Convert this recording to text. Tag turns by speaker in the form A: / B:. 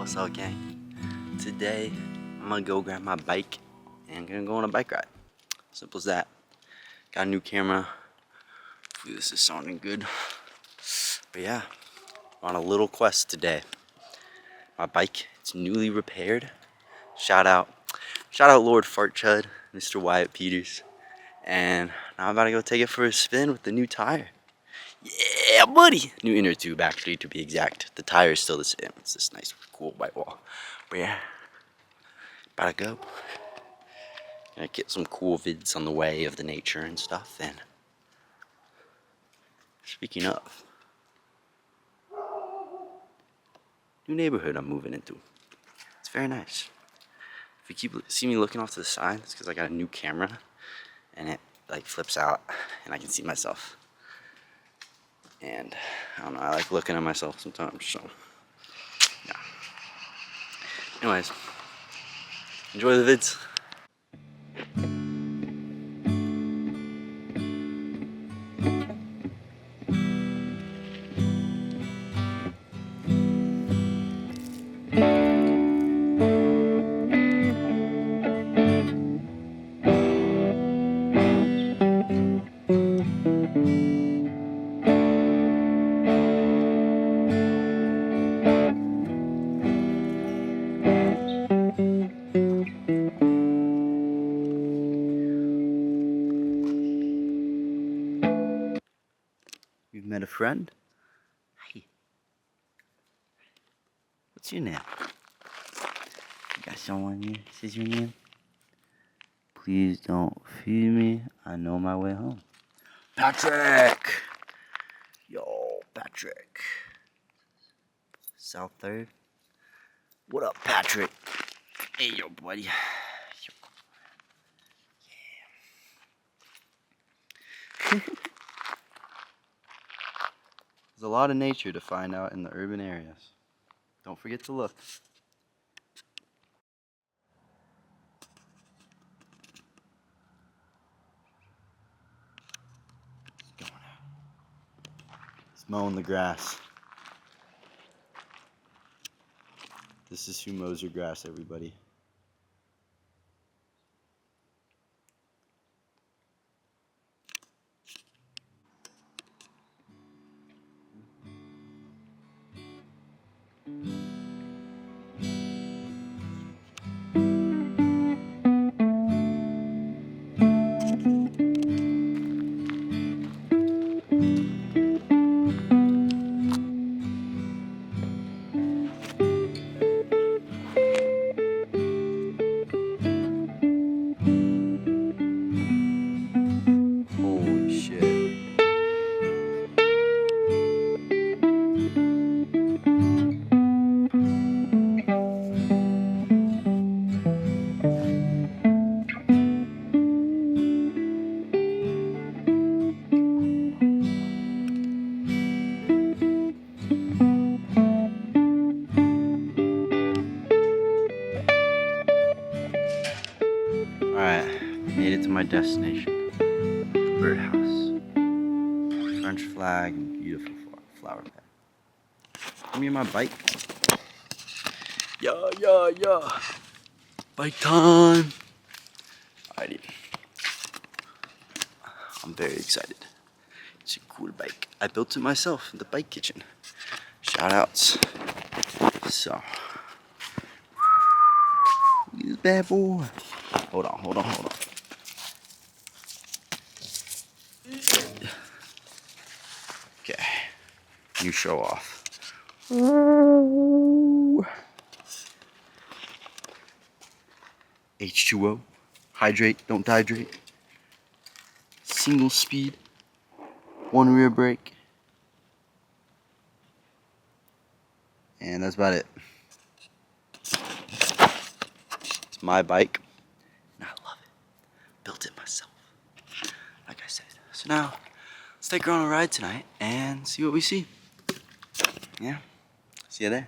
A: What's up, gang? Today I'm gonna go grab my bike and I'm gonna go on a bike ride. Simple as that. Got a new camera. Hopefully this is sounding good. But yeah, we're on a little quest today. My bike, it's newly repaired. Shout out Lord Fart Chud, Mr. Wyatt Peters. And now I'm about to go take it for a spin with the new tire. Yeah, buddy! New inner tube, actually, to be exact. The tire is still the same. It's this nice, cool white wall. But yeah, about to go. Gonna get some cool vids on the way of the nature and stuff. And speaking of, new neighborhood I'm moving into. It's very nice. If you see me looking off to the side, it's because I got a new camera, and it like flips out, and I can see myself. And I don't know, I like looking at myself sometimes, so yeah. Anyways, enjoy the vids. You've met a friend? Hey. What's your name? You got someone here? Says your name? Please don't feed me. I know my way home. Patrick! Yo, Patrick. South 3rd. What up, Patrick? Hey, yo, buddy. Yeah. There's a lot of nature to find out in the urban areas. Don't forget to look. Going out. He's mowing the grass. This is who mows your grass, everybody. Holy shit. Alright, made it to my destination. Birdhouse. French flag and beautiful flower bed. Give me my bike. Yeah. Bike time. Alrighty. I'm very excited. It's a cool bike. I built it myself in the bike kitchen. Shout outs. So. Look at this bad boy. Hold on. Okay. You show off. H2O. Hydrate, don't dehydrate. Single speed. 1 rear brake. And that's about it. It's my bike. And I love it. Built it myself. Like I said. So now, let's take her on a ride tonight and see what we see. Yeah. See you there.